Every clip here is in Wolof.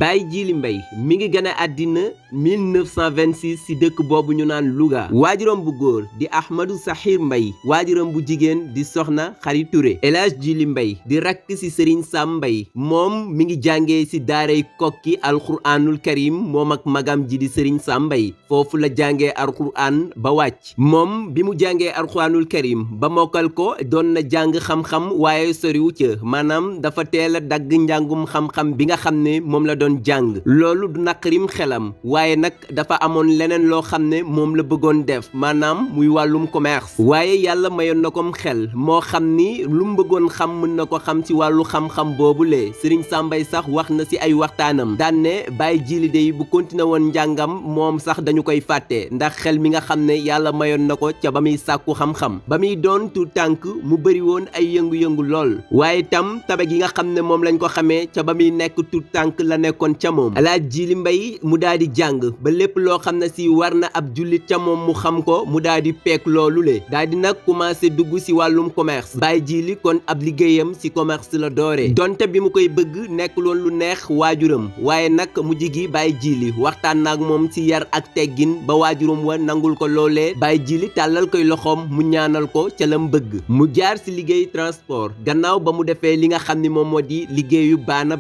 Baye Djily Mbaye mi ngi gën a àddina 1926 ci dëkk boobu ñu naan Louga. waajuram bu góor di Ahmadou Sakhir Mbaye, waajuram bu jigéen di Soxna Xari Touré. El Hadj Djily Mbaye di rakk ci Serigne Sam Mbaye, moom mi ngi jàngee ci daaray Kokki alxuraanul karim moom ak magam ji di Serigne Sam Mbaye. foofu la jàngee alxuraan ba wàcc. moom bi mu jàngee alxuraanul karim ba mokkal ko doon na jàng xam-xam waaye soriwu ca, maanaam dafa teel a dagg njàngum xam-xam bi nga xam ne moom la doon jàng. loolu du naqarim xelam, waaye nag dafa amoon leneen loo xam ne moom la bëggoon def, maanaam muy wàllum commerce. waaye yàlla mayoon na kom xel moo xam ni lu mu bëggoon xam mën na ko xam ci wàllu xam-xam boobule. Serigne Sam Mbaye sax wax na ci ay waxtaanam daan ne Baye Djily dey bu continué woon njàngam moom sax dañu koy fàtte, ndax xel mi nga xam ne yàlla mayoon na ko ca ba muy sàkku xam-xam. ba muy doon tu tànk mu bëri woon ay yëngu-yëngu lool, waaye tam tabe gi nga xam ne moom lañ ko xamee ca ba muy nekk tu tànk la nekkoon ca moom. El Hadj Djily Mbaye mu daal di jàng ba lépp loo xam ne si war na ab jullit ca moom mu xam ko, mu daal di peek loolu le daal di nag commencé dugg si wàllum commerce. Baye Djily kon ab liggéeyam si commerce la dooree, donte bi mu koy bëgg nekkuloon lu neex waajuram, waaye nag mujj gi Baye Djily waxtaan naag moom si yar ak teggin ba waajuram wa nangul ko loolee. Baye Djily tàllal koy loxoom mu ñaanal ko ca lam bëgg. mu jaar si liggéey transport, gannaaw ba mu defee li nga xam ni moom moo di liggéeyu baana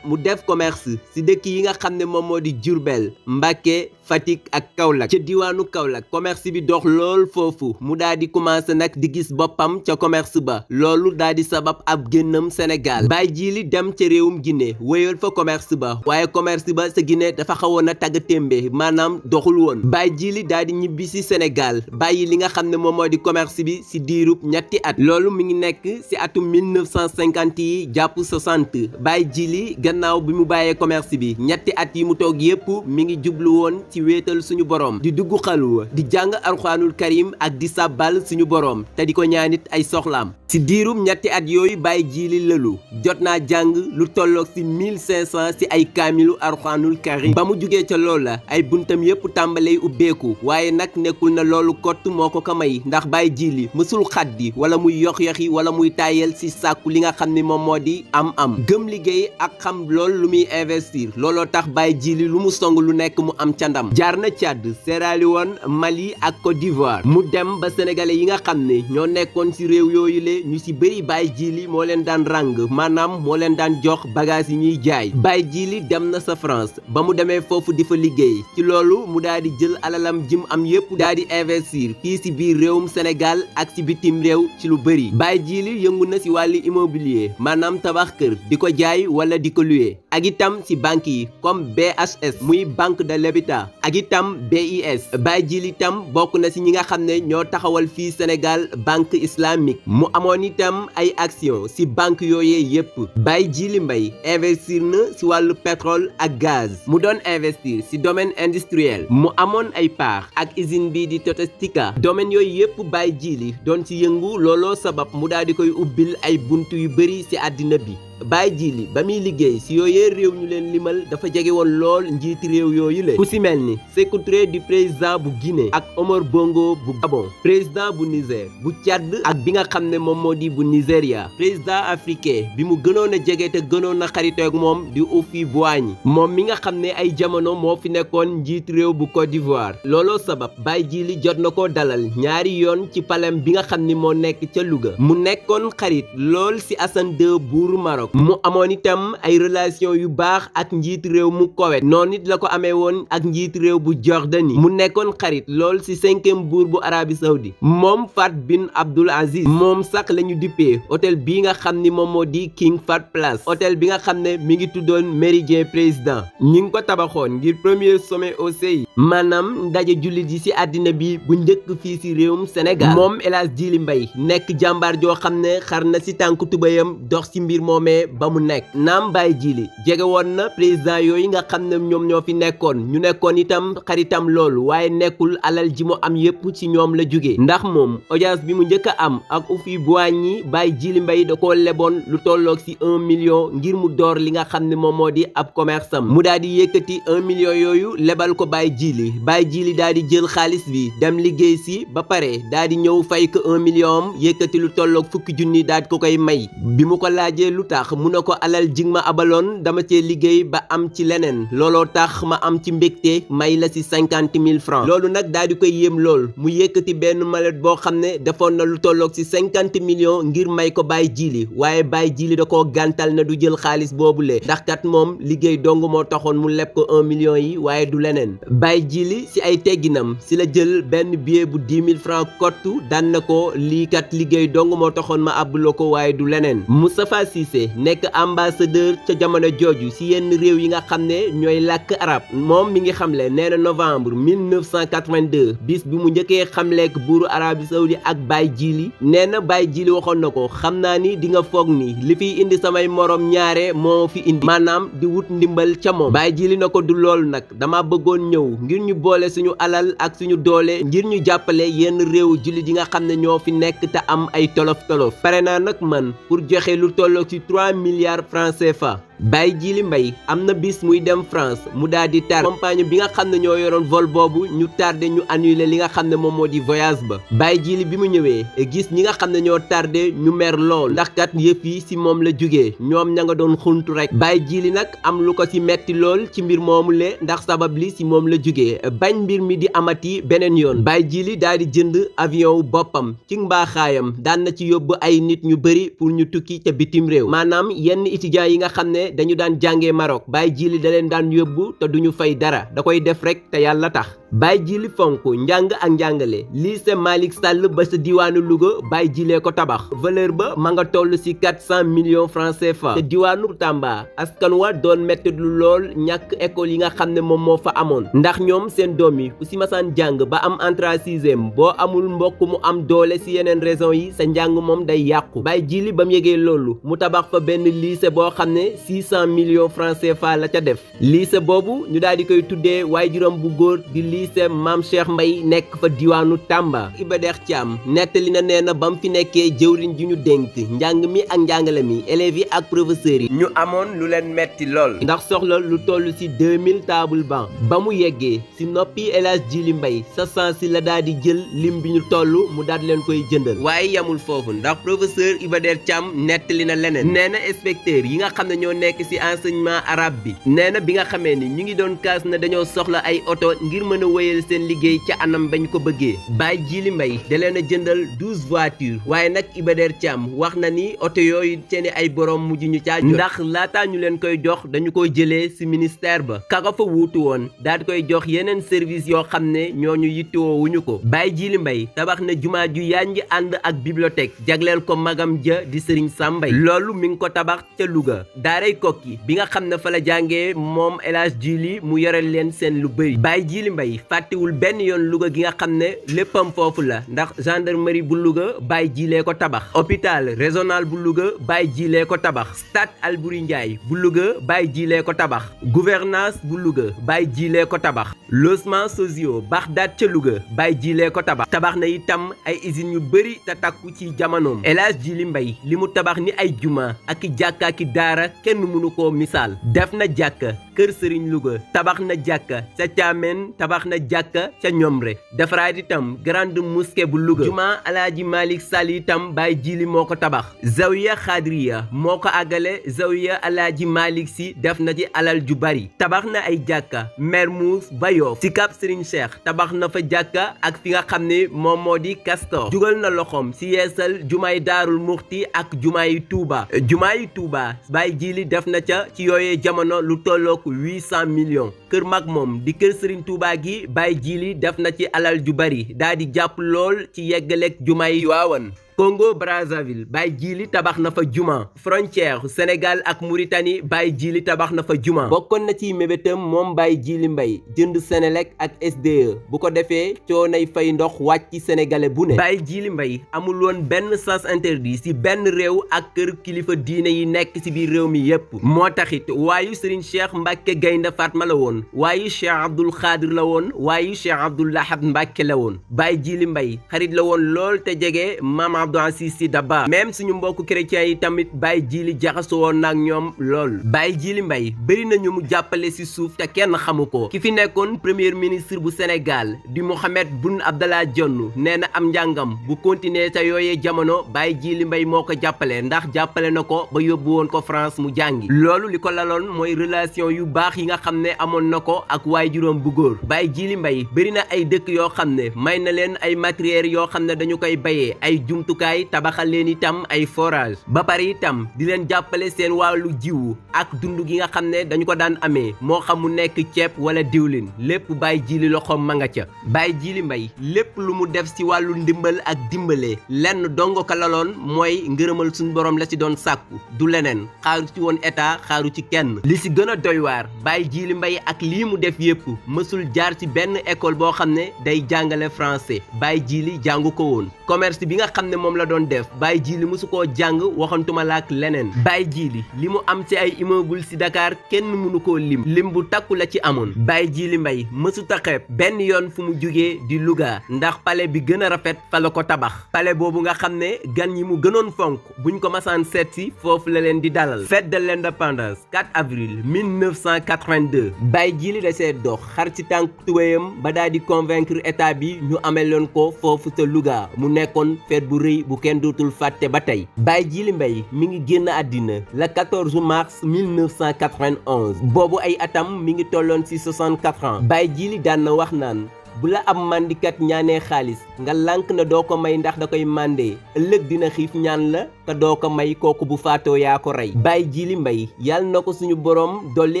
mu def commerce si dëkk yi nga xam ne moom moo di Diourbel, Mbacké, Fatick ak Kaolack. ca diwaanu Kaolack commerce bi dox lool foofu, mu daal di commencé nag di gis boppam ca commerce ba. loolu daal di sabab ab génnam Sénégal. Baye Djily dem ca réewum Guinée wéyal fa commerce ba, waaye commerce ba sa Guinée dafa xawoon a tagga témbe, maanaam doxul woon. Baye Djily daal di ñibbi si Sénégal bàyyi li nga xam ne moom moo di commerce bi si diirub ñetti at. loolu mi ngi nekk si atum 1950 yi jàpp 60. Baye Djily gannaaw bi mu bàyyee commerce bi ñetti at yi mu toog yépp mi ngi jublu woon ci wéetal suñu borom, di dugg xalwa, di jàng alxuraanul karim ak di sàbbal suñu borom te di ko ñaanit ay soxlaam. ci diirum ñetti at yooyu Baye Djily lëlu jot naa jàng lu tolloog ci 1500 ci ay kaamilu alxuraanul karim. ba mu jugee ca loola ay buntam yépp tàmbalay ubbeeku, waaye nag nekkul na loolu kott moo ko may, ndax Baye Djily mësul xaddi wala muy yox-yoxi wala muy tayel ci sàkku li nga xam ni moom moo di am gëm liggéey ak xam lool lu muy investir. looloo tax Baye Djily lu mu song lu nekk mu am ca ndam. jaar na Tchad, Sierra Leone, Mali ak Côte d'Ivoire. mu dem ba sénégalais yi nga xam ne ñoo nekkoon ci réew yooyu le ñu ci bëri Baye Djily moo leen daan ràng, maanaam moo leen daan jox bagage yi ñuy jaay. Baye Djily dem na sa France, ba mu demee foofu di fa liggéey. ci loolu mu daal di jël alalam jim am yépp daal di investir fii ci biir réewum Sénégal ak ci bitim réew ci lu bëri. Baye Djily yëngu na ci wàllu immobilier, maanaam tabax kër di ko jaay wala di ko luye, ak itam ci banque yi comme BHS muy banque de l'habitat ak itam BIS. Baye Djily itam bokk na ci ñi nga xam ne ñoo taxawal fii Sénégal banque islamique. mu amoon itam ay action ci banque yooyee yépp. Baye Djily Mbaye investir na ci wàllu pétrole ak gaz, mu doon investir ci domaine industriel, mu amoon ay part ak usine bii di Totestika. domaine yooyu yépp Baye Djily doon ci yëngu, looloo sabab mu daal di koy ubbil ay buntu yu bari ci àddina bi. Baye Djily ba muy liggéey ci yooyee réew ñu leen limal dafa jege woon lool njiiti réew yooyu la, ku ci mel ni Sékou Touré di président bu Guinée ak Omar Bongo bu Gabon, président bu Niger, bu Tchad ak bi nga xam ne moom moo di bu Nigéria. président africain bi mu gënoon a jege te gënoon a xaritoo ak moom di Houphouët-Boigny, moom mi nga xam ne ay jamono moo fi nekkoon njiiti réew bu Côte d'Ivoire. looloo sabab Baye Djily jot na ko dalal ñaari yoon ci palais bi nga xam ni moo nekk ca Louga. mu nekkoon xarit lool ci Hassan II buuru Maroc. mu amoon itam ay relation yu baax ak njiit réew mu Koweït, noonu it la ko amee woon ak njiit réew bu Jordanie. mu nekkoon xarit lool ci 5e buur bu Arabie Saoudite moom Fahd bin Abdul Aziz. moom sax la ñu dippee hôtel bii nga xam ni moom moo di King Fahd Palace, hôtel bi nga xam ne mi ngi tuddoon Méridien Président. ñi ngi ko tabaxoon ngir premier sommet OCI, maanaam ndaje jullit yi ci àddina bi bu njëkk fii ci réewum Sénégal. moom El Hadj Djily Mbaye nekk jàmbaar joo xam ne xar na ci tànk tubayam dox ci mbir moomee ba mu nekk. naam Baye Djily jege woon na président yooyu nga xam ne ñoom ñoo fi nekkoon, ñu nekkoon itam xaritam loolu, waaye nekkul alal ji mu am yépp ci ñoom la jóge, ndax moom audience bi mu njëkk a am ak Houphouët-Boigny Baye Djily Mbaye da koo leboon lu tolloog ci 1 million ngir mu door li nga xam ne moom moo di ab commerce am. mu daal di yëkkati 1 million yooyu lebal ko Baye Djily. Baye Djily daal di jël xaalis bi dem liggéey ci ba pare daal di ñëw fay ko 1 million am, yëkkati lu tolloog fukki junni daal di ko koy may. bi mu ko laajee lu tax mu ne ko alal jig ma abaloon dama cee liggéey liggéey ba am ci leneen looloo tax ma am ci mbégte may la si 50 000 francs loolu nag daal di koy yéem lool mu yëkkati benn mallette boo xam ne defoon na lu tolloog si 50 millions ngir may ko Baye Djily waaye Baye Djily da koo gàntal na du jël xaalis boobule ndax kat moom liggéey dong moo taxoon mu leb ko 1 million yi waaye du leneen Baye Djily si ay tegginam si la jël benn billet bu 10 000 francs kottu daan na ko lii kat liggéey dong moo taxoon ma àbbuloo ko waaye du leneen Moustapha Cissé nekk ambassadeur ca jamono jooju si yenn réew yi nga xam ne ñooy làkk arab moom mi ngi xamle nee na novembre 1982 bis bi mu njëkkee xamleek buuru Arabie Saoudi ak Baye Djily nee na Baye Djily waxoon na ko xam naa ni di nga foog ni li fiy indi samay morom ñaare moo fi indi maanaam di wut ndimbal ca moom Baye Djily na ko du loolu nag dama bëggoon ñëw ngir ñu boole suñu alal ak suñu doole ngir ñu jàppale yenn réew jullit yi nga xam ne ñoo fi nekk te am ay tolof-tolof pare naa nag man pour joxe lu tolloog ci 3 milliards francs CFA Baye Djily Mbaye am na bis muy dem France mu daal di tar compagnie bi nga xam ne ñoo yoroon vol boobu ñu tardé ñu annulé li nga xam ne moom moo di voyage ba Baye Djily bi mu ñëwee gis ñi nga xam ne ñoo tardé ñu mer lool ndax kat yëf yi si moom la jógee ñoom ña nga doon xuntu rek Baye Djily nag am lu ko ci metti lool ci mbir moomu le ndax sabab li si moom la jógee bañ mbir mi di amati beneen yoon Baye Djily daal di jënd avion wu boppam ci mbaaxaayam daan na ci yóbbu ay nit ñu bëri pour ñu tukki ca bitim réew maanaam yenn étudiants yi nga xam ne dañu daan jàngee Maroc Baye Djily da leen daan yóbbu te duñu fay dara da koy def rek te yàlla tax Baye Djily fonk njàng ak njàngale lycée Malick Sall ba sa diwaanu Louga Baye Djily ko tabax valeur ba ma nga toll ci 400 millions francs CFA te diwaanu Tamba askan wa doon metti lu lool ñàkk école yi nga xam ne moom moo fa amoon ndax ñoom seen doom yi ku ci masaan jàng ba am entrée sixième boo amul mbokk mu am doole ci yeneen raison yi sa njàng moom day yàqu Baye Djily ba mu yegee loolu mu tabax fa benn lycée boo xam ne 600 millions francs CFA la ca def lycée boobu ñu daal di koy tuddee waajuram bu góor di lycée Mame Cheikh Mbaye nekk fa diwaanu Tamba Iba Der Thiam nettali na nee na ba mu fi nekkee jëwriñ ji ñu dénk njàng mi ak njàngale mi élèves yi ak professeurs yi ñu amoon lu leen metti lool ndax soxla lu toll ci 2000 table banc ba mu yeggee ci noppi El Hadj Djily Mbaye sa sens si la daal di jël lim bi ñu toll mu daal leen koy jëndal waaye yamul foofu ndax professeur Iba Der Thiam nettali na leneen nee na inspecteur yi nga xam ne ñoo nekk ci enseignement arabe bi nee na bi nga xamee ni ñu ngi doon kaas na dañoo soxla ay oto ngir mën a wéyal seen liggéey ca anam bañ ko bëggee Baye Djily Mbaye da leen a jëndal 12 voitures waaye nag Iba Der Thiam wax na ni oto yooyu seeni ay borom mujj ñu caa jot ndax laataa ñu leen koy jox dañu ko jëlee ci ministère ba kaka fa wuutu woon daal di koy jox yeneen service yoo xam ne ñooñu yittewoo wuñu ko Baye Djily Mbaye tabax na jumaa ju yànj ànd ak bibliothèque jagleel ko magam ja di Serigne Sam Mbaye loolu mi ngi ko tabax ca Louga daaray Kokki bi nga xam ne fa la jàngee moom El Hadj Djily mu yore leen seen lu bëri Baye Djily Mbaye fàttewul benn yoon Louga gi nga xam ne léppam foofu la ndax gendarmerie bu Louga Baye Djily ko tabax hôpital régional bu Louga Baye Djily ko tabax stade Albouri Ndiaye bu Louga Baye Djily ko tabax gouvernance bu Louga Baye Djily ko tabax logements sociaux Bagdad ca Louga Baye Djily ko tabax na itam ay usines yu bëri te takku ci jamonoom El Hadj Djily Mbaye li mu tabax ni ay juma ak i jàkka ak i daara kenn mënu koo misaal def na jàkka kër Serigne Louga tabax na jàkka ca Thiamène tabax na jàkka ca Ñomre defaraat itam grande mosquée bu Louga juma Alaaji Malick Sall itam Baye Djily moo ko tabax zawiya Khadriya moo ko àggale zawiya Alaaji Malick Sy def na ci alal ju bari tabax na ay jàkka Mermoz ba Yoff Sicap Serigne Cheikh tabax na fa jàkka ak fi nga xam ne moom moo di Castor jugal na loxoom ci yeesal jumaay Daarul Muxti ak jumaay Touba Baye Djily def na ca ci yooyee jamono lu tollook 800 millions kër mag moom di kër Serigne Touba gi Baye Djily def na ci alal ju bari daa di jàpp lool ci yeggaleeg jumaay Tiwaawan Congo Brazzaville Baye Djily tabax na fa juma frontière Sénégal ak Mauritanie Baye Djily tabax na fa juma bokkoon na ci mébétam moom Baye Djily Mbaye jënd Senelec ak SDE bu ko defee coonay fay ndox wàcc ci sénégalais bu ne Baye Djily Mbaye amul woon benn sens interdit ci benn réew ak kër kilifa diine yi nekk ci biir réew mi yépp moo taxit waayu Serigne Cheikh Mbacke Gaynde Fatma la woon waayu Cheikh Abdoul Khadir la woon waayu Cheikh Abdoul Lahad Mbacke la woon Baye Djily Mbaye xarit la woon lool te jege Mame Abdou Aziz Sy Dabakh même suñu mbokku chrétiens yi tamit Baye Djily jaxasoo woon nag ñoom lool. Baye Djily Mbaye bëri nañu mu jàppale ci suuf te kenn xamu ko ki fi nekkoon premier ministre bu Sénégal di Mohamed Boun Abdallah Dionne nee na am njàngam bu continuer te yooyee jamono Baye Djily Mbaye moo ko jàppale ndax jàppale na ko ba yóbbu woon ko France mu jàngi loolu li ko laloon mooy relation yu baax yi nga xam ne amoon na ko ak waajuram bu góor. Baye Djily Mbaye bëri na ay dëkk yoo xam ne may na leen ay matériel yoo xam ne dañu koy bayee ay jumtukaay tabaxal leen itam ay forage ba pare itam di leen jàppale seen wàllu jiwu ak dund gi nga xam ne dañu ko daan amee moo xam mu nekk ceeb wala diwlin lépp Baye Djily loxoom ma nga ca. Baye Djily Mbaye lépp lu mu def ci wàllu ndimbal ak dimbale lenn dongo ko laloon mooy ngërëmal suñu borom la ci doon sàkku du leneen xaaru ci woon état xaaru ci kenn. li ci gën a doy waar Baye Djily Mbaye ak lii mu def yépp mësul jaar ci benn école boo xam ne day jàngale français Baye Djily jàngu ko woon. commerce bi nga xam ne moom la doon def Baye Djily mësu koo jàng waxantuma la ak leneen. Baye Djily li mu am ci ay immeuble ci Dakar kenn mënu koo lim bu takku la ci amoon. Baye Djily Mbaye mësu taxeeb benn yoon fu mu jugee di Louga ndax palais bi gën a rafet fa la ko tabax palais boobu nga xam ne gan yi mu gënoon fonk buñ ko masaan seet si foofu la leen di dalal. fête de l'indépendance 4 avril 1982 Baye Djily da see dox xar ci tànk tuwéyam ba daal di convaincre état bi ñu ameloon ko foofu te Louga mu nekkoon fête bu rëy bu kenn dootul fàtte ba tey. Baye Djily Mbaye mi ngi génn àddina le 14 mars 1991 boobu ay atam mi ngi tolloon ci 64 ans. Baye Djily daan na wax naan bu la am mandikat ñaanee xaalis nga lànk na doo ko may ndax da koy mandee ëllëg dina xiif ñaan la te doo ko may kooku bu faatoo yaa ko rey. Baye Djily Mbaye yàlla na ko suñu boroom dolli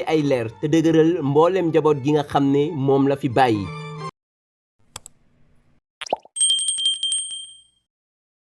ay leer te dëgëral mboolem njaboot gi nga xam ne moom la fi bàyyi.